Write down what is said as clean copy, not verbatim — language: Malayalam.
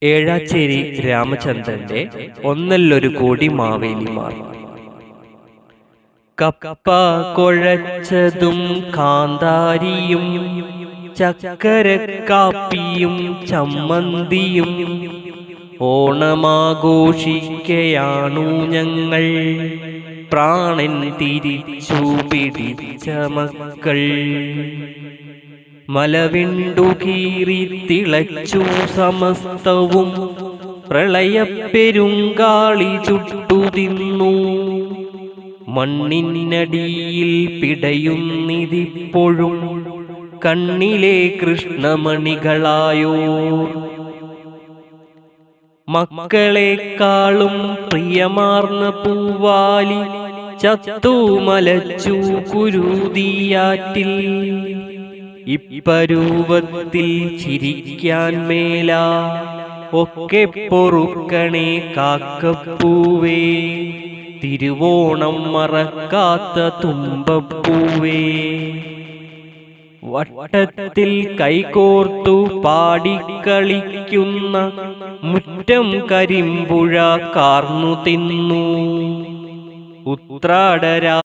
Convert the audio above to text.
ഏഴാച്ചേരി രാമചന്ദ്രന്റെ ഒന്നല്ലൊരു കോടി മാവേലിമാർ. കപ്പ കുഴച്ചതും കാന്താരിയും ചക്കരക്കാപ്പിയും ചമ്മന്തിയും ഓണമാഘോഷിക്കയാണു ഞങ്ങൾ, പ്രാണൻ തിരിച്ചു പിടിച്ച മക്കൾ. മലവിണ്ടു കീറി തിളച്ചു സമസ്തവും, പ്രളയപ്പെരുങ്കാളി ചുട്ടു തിന്നു. മണ്ണിനടിയിൽ പിടയുന്നിതിപ്പോഴും കണ്ണിലെ കൃഷ്ണമണികളായോ. മക്കളെക്കാളും പ്രിയമാർന്ന പൂവാലി ചത്തു മലച്ചു കുരുതിയാറ്റിൽ. ഇപ്പരൂപത്തിൽ ചിരിക്കാൻ മേല, ഒക്കെ പൊറുക്കണേ കാക്കപ്പൂവേ, തിരുവോണം മറക്കാത്ത തുമ്പപ്പൂവേ. വട്ടത്തിൽ കൈകോർത്തു പാടിക്കളിക്കുന്ന മുറ്റം കരിമ്പുഴ കാർന്നു തിന്നു. ഉത്രാടരാ